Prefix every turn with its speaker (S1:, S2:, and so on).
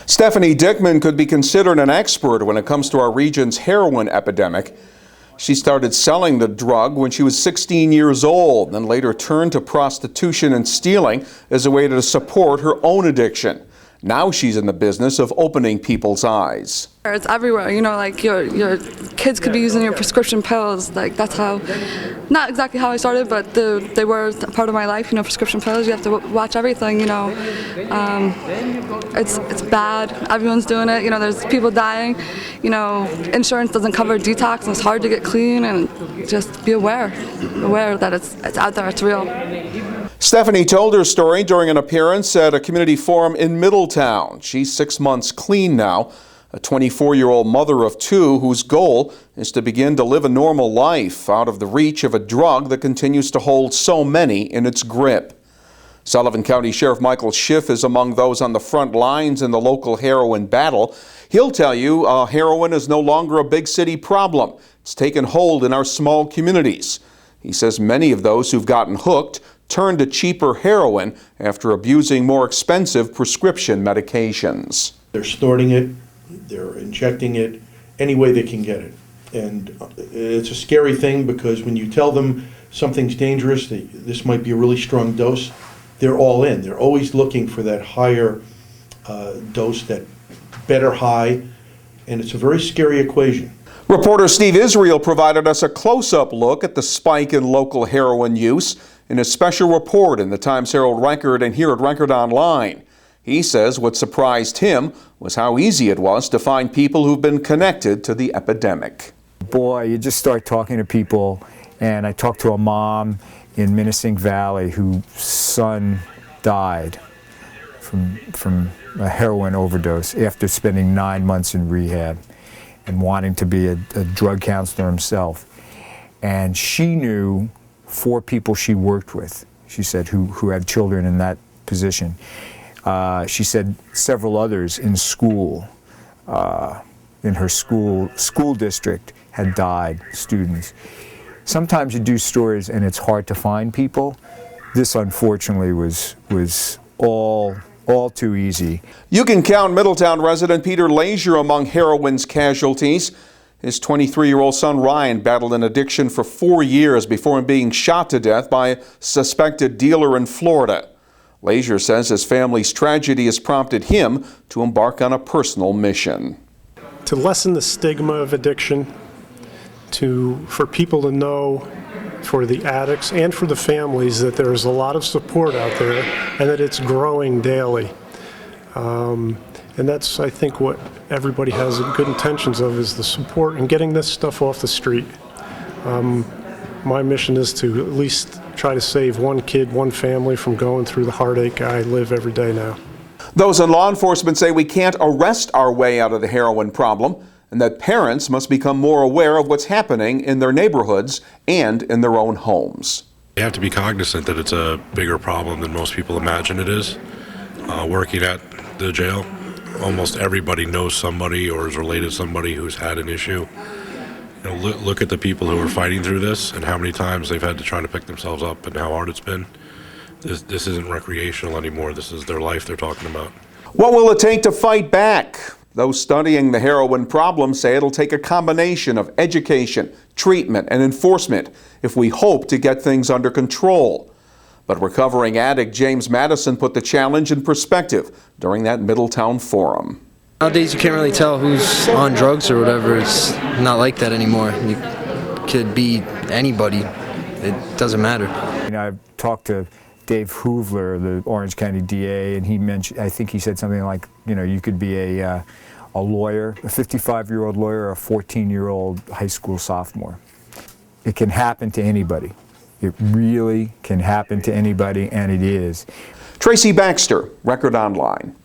S1: Stephanie Dickman could be considered an expert when it comes to our region's heroin epidemic. She started selling the drug when she was 16 years old, then later turned to prostitution and stealing as a way to support her own addiction. Now she's in the business of opening people's eyes.
S2: It's everywhere, you know, like your kids could be using your prescription pills. Like that's how, not exactly how I started, but they were a part of my life, you know, prescription pills. You have to watch everything, you know. It's bad. Everyone's doing it. You know, there's people dying. You know, insurance doesn't cover detox, and it's hard to get clean. And just be aware that it's out there. It's real.
S1: Stephanie told her story during an appearance at a community forum in Middletown. She's 6 months clean now, a 24-year-old mother of two whose goal is to begin to live a normal life out of the reach of a drug that continues to hold so many in its grip. Sullivan County Sheriff Michael Schiff is among those on the front lines in the local heroin battle. He'll tell you heroin is no longer a big city problem. It's taken hold in our small communities. He says many of those who've gotten hooked turn to cheaper heroin after abusing more expensive prescription medications.
S3: They're snorting it, they're injecting it any way they can get it. And it's a scary thing because when you tell them something's dangerous, this might be a really strong dose, they're all in. They're always looking for that higher dose, that better high, and it's a very scary equation.
S1: Reporter Steve Israel provided us a close-up look at the spike in local heroin use in a special report in the Times Herald-Record and Herald-Record online. He says what surprised him was how easy it was to find people who've been connected to the epidemic.
S4: Boy, you just start talking to people, and I talked to a mom in Hudson Valley whose son died from a heroin overdose after spending 9 months in rehab and wanting to be a drug counselor himself. And she knew 4 people she worked with, she said, who had children in that position. She said several others in school, in her school district had died, students. Sometimes you do stories and it's hard to find people. This unfortunately was all too easy.
S1: You can count Middletown resident Peter Lazier among heroin's casualties. His 23-year-old son Ryan battled an addiction for 4 years before being shot to death by a suspected dealer in Florida. Lazier says his family's tragedy has prompted him to embark on a personal mission.
S5: To lessen the stigma of addiction, for people to know, for the addicts and for the families, that there's a lot of support out there and that it's growing daily. And that's, I think, what everybody has good intentions of, is the support and getting this stuff off the street. My mission is to at least try to save one kid, one family from going through the heartache I live every day now.
S1: Those in law enforcement say we can't arrest our way out of the heroin problem, and that parents must become more aware of what's happening in their neighborhoods and in their own homes.
S6: You have to be cognizant that it's a bigger problem than most people imagine it is. Working at the jail, almost everybody knows somebody or is related to somebody who's had an issue. You know, look at the people who are fighting through this and how many times they've had to try to pick themselves up and how hard it's been. This isn't recreational anymore. This is their life they're talking about.
S1: What will it take to fight back? Those studying the heroin problem say it'll take a combination of education, treatment, and enforcement if we hope to get things under control. But recovering addict James Madison put the challenge in perspective during that Middletown forum.
S7: Nowadays you can't really tell who's on drugs or whatever. It's not like that anymore. You could be anybody. It doesn't matter.
S4: You know, I've talked to Dave Hoovler, the Orange County DA, and he mentioned, I think he said something like, you know, you could be a lawyer, a 55-year-old lawyer, or a 14-year-old high school sophomore. It can happen to anybody. It really can happen to anybody, and it is.
S1: Tracy Baxter, Record Online.